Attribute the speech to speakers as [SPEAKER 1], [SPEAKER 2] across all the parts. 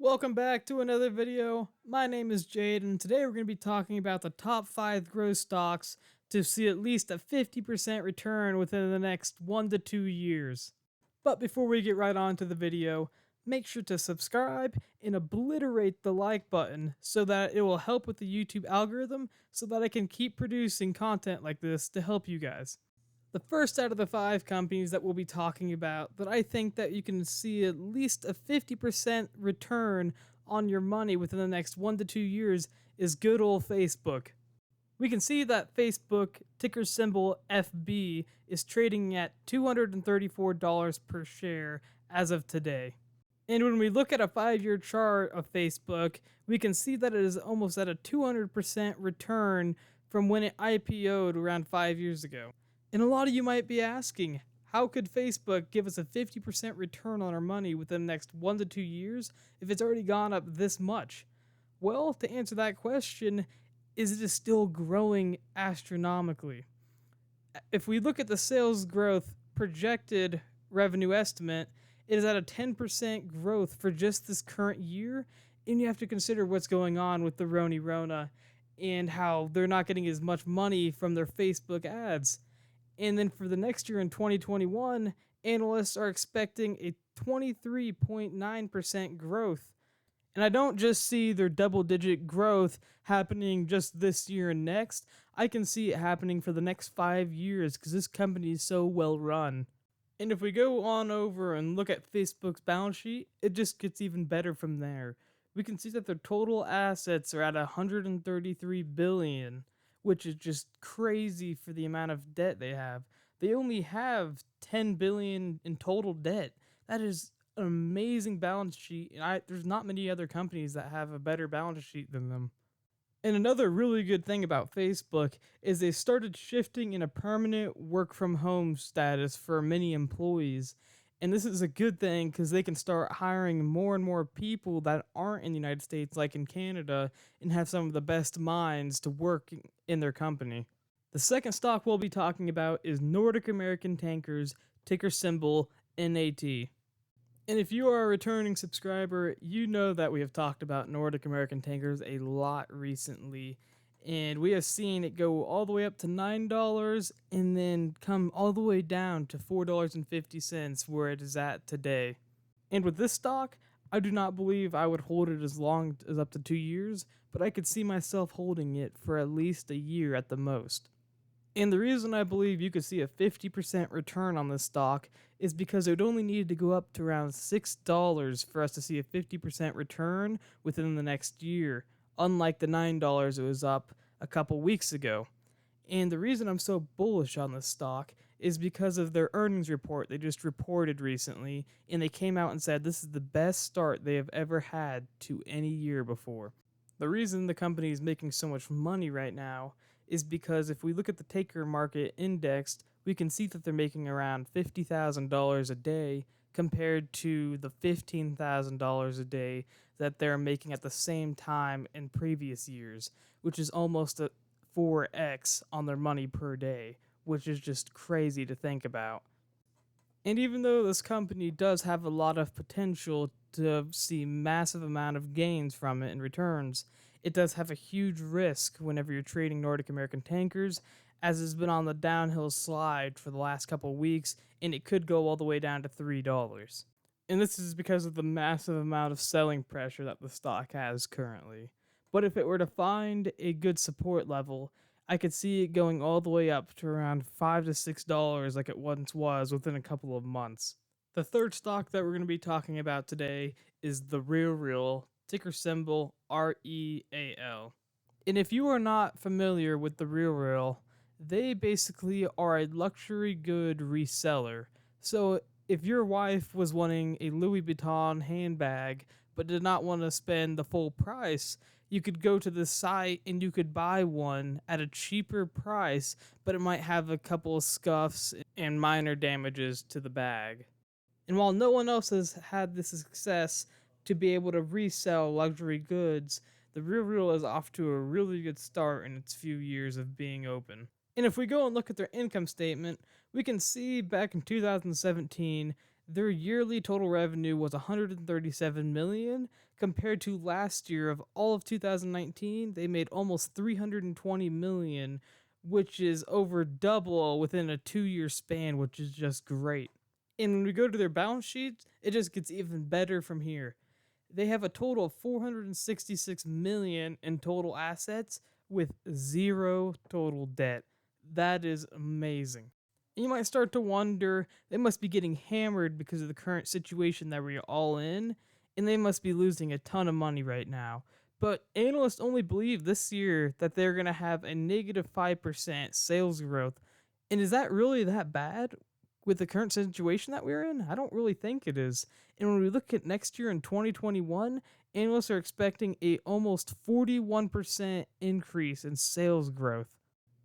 [SPEAKER 1] Welcome back to another video. My name is Jade, and today we're going to be talking about the top 5 growth stocks to see at least a 50% return within the next 1 to 2 years. But before we get right on to the video, make sure to subscribe and obliterate the like button so that it will help with the YouTube algorithm so that I can keep producing content like this to help you guys. The first out of the 5 companies that we'll be talking about that I think that you can see at least a 50% return on your money within the next 1 to 2 years is good old Facebook. We can see that Facebook, ticker symbol FB, is trading at $234 per share as of today. And when we look at a 5-year chart of Facebook, we can see that it is almost at a 200% return from when it IPO'd around 5 years ago. And a lot of you might be asking, how could Facebook give us a 50% return on our money within the next 1 to 2 years if it's already gone up this much? Well, to answer that question, it is still growing astronomically. If we look at the sales growth projected revenue estimate, it is at a 10% growth for just this current year, and you have to consider what's going on with the Rona and how they're not getting as much money from their Facebook ads. And then for the next year in 2021, analysts are expecting a 23.9% growth. And I don't just see their double-digit growth happening just this year and next. I can see it happening for the next 5 years because this company is so well run. And if we go on over and look at Facebook's balance sheet, it just gets even better from there. We can see that their total assets are at $133 billion, which is just crazy for the amount of debt they have. They only have $10 billion in total debt. That is an amazing balance sheet, and there's not many other companies that have a better balance sheet than them. And another really good thing about Facebook is they started shifting in a permanent work from home status for many employees. And this is a good thing because they can start hiring more and more people that aren't in the United States, like in Canada, and have some of the best minds to work in their company. The second stock we'll be talking about is Nordic American Tankers, ticker symbol NAT. And if you are a returning subscriber, you know that we have talked about Nordic American Tankers a lot recently. And we have seen it go all the way up to $9 and then come all the way down to $4.50 where it is at today. And with this stock, I do not believe I would hold it as long as up to 2 years, but I could see myself holding it for at least a year at the most. And the reason I believe you could see a 50% return on this stock is because it would only need to go up to around $6 for us to see a 50% return within the next year, unlike the $9 it was up a couple weeks ago. And the reason I'm so bullish on this stock is because of their earnings report they just reported recently, and they came out and said this is the best start they have ever had to any year before. The reason the company is making so much money right now is because if we look at the taker market indexed, we can see that they're making around $50,000 a day compared to the $15,000 a day that they're making at the same time in previous years, which is almost a 4x on their money per day, which is just crazy to think about. And even though this company does have a lot of potential to see massive amount of gains from it in returns, it does have a huge risk whenever you're trading Nordic American Tankers, as it's been on the downhill slide for the last couple of weeks, and it could go all the way down to $3. And this is because of the massive amount of selling pressure that the stock has currently. But if it were to find a good support level, I could see it going all the way up to around $5 to $6 like it once was within a couple of months. The third stock that we're going to be talking about today is the Real, ticker symbol REAL. And if you are not familiar with the Real, they basically are a luxury good reseller. So if your wife was wanting a Louis Vuitton handbag but did not want to spend the full price, you could go to the site and you could buy one at a cheaper price, but it might have a couple of scuffs and minor damages to the bag. And while no one else has had the success to be able to resell luxury goods, the Real is off to a really good start in its few years of being open. And if we go and look at their income statement, we can see back in 2017, Their yearly total revenue was 137 million compared to last year of all of 2019, they made almost 320 million, which is over double within a 2-year span, which is just great. And when we go to their balance sheet, it just gets even better from here. They have a total of 466 million in total assets with zero total debt. That is amazing. You might start to wonder, they must be getting hammered because of the current situation that we're all in, and they must be losing a ton of money right now. But analysts only believe this year that they're going to have a negative 5% sales growth. And is that really that bad with the current situation that we're in? I don't really think it is. And when we look at next year in 2021, analysts are expecting a almost 41% increase in sales growth.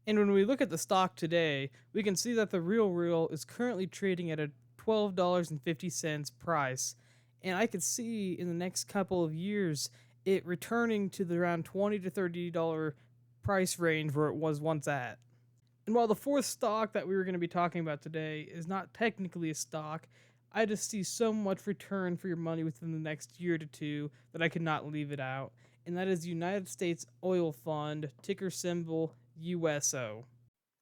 [SPEAKER 1] And when we look at the stock today, we can see that the Real is currently trading at a $12.50 price. And I could see in the next couple of years it returning to the around $20 to $30 price range where it was once at. And while the fourth stock that we were going to be talking about today is not technically a stock, I just see so much return for your money within the next year to two that I could not leave it out. And that is United States Oil Fund, ticker symbol USO.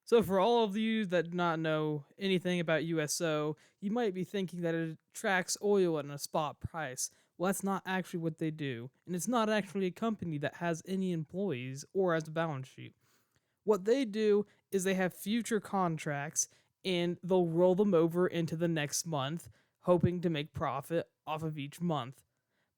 [SPEAKER 1] So, for all of you that do not know anything about USO, you might be thinking that it tracks oil at a spot price. Well, that's not actually what they do, and it's not actually a company that has any employees or has a balance sheet. What they do is they have future contracts and they'll roll them over into the next month, hoping to make profit off of each month.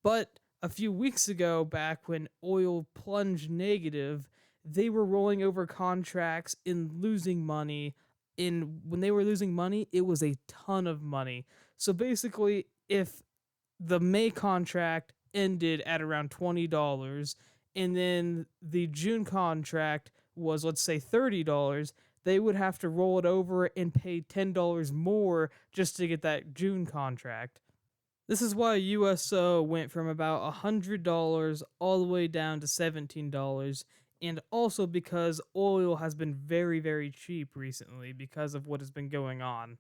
[SPEAKER 1] But a few weeks ago, back when oil plunged negative, they were rolling over contracts and losing money. And when they were losing money, it was a ton of money. So basically, if the May contract ended at around $20 and then the June contract was, let's say, $30, they would have to roll it over and pay $10 more just to get that June contract. This is why USO went from about $100 all the way down to $17, and also because oil has been very, very cheap recently because of what has been going on.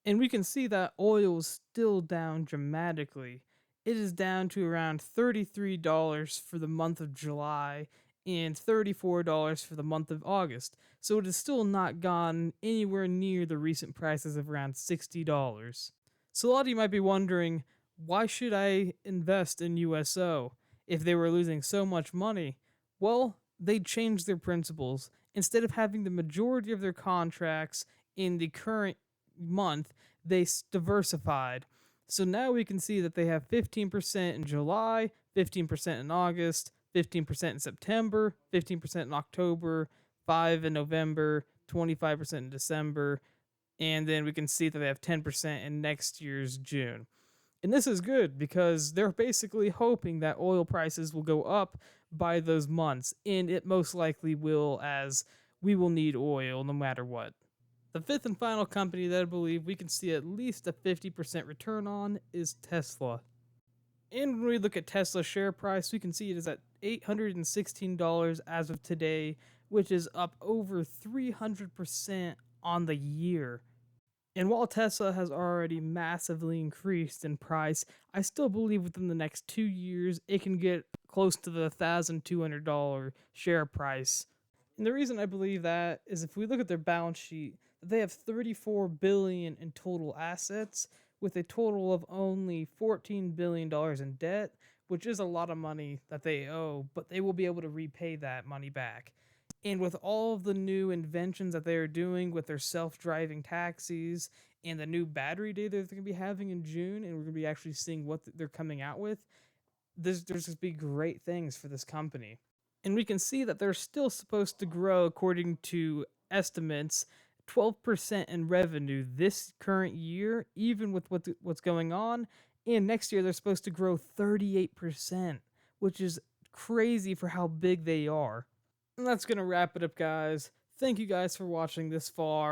[SPEAKER 1] And we can see that oil is still down dramatically. It is down to around $33 for the month of July and $34 for the month of August. So it has still not gone anywhere near the recent prices of around $60. So a lot of you might be wondering, why should I invest in USO if they were losing so much money? Well, they changed their principles. Instead of having the majority of their contracts in the current month, they diversified. So now we can see that they have 15% in July, 15% in August, 15% in September, 15% in October, 5 in November, 25% in December, and then we can see that they have 10% in next year's June. And this is good because they're basically hoping that oil prices will go up by those months, and it most likely will, as we will need oil no matter what. The fifth and final company that I believe we can see at least a 50% return on is Tesla. And when we look at Tesla's share price, we can see it is at $816 as of today, which is up over 300% on the year. And while Tesla has already massively increased in price, I still believe within the next 2 years it can get close to the $1,200 share price. And the reason I believe that is if we look at their balance sheet, they have $34 billion in total assets with a total of only $14 billion in debt, which is a lot of money that they owe, but they will be able to repay that money back. And with all of the new inventions that they are doing with their self-driving taxis and the new battery day that they're going to be having in June, and we're going to be actually seeing what they're coming out with, there's going to be great things for this company. And we can see that they're still supposed to grow, according to estimates, 12% in revenue this current year, even with what's going on. And next year, they're supposed to grow 38%, which is crazy for how big they are. And that's going to wrap it up, guys. Thank you guys for watching this far.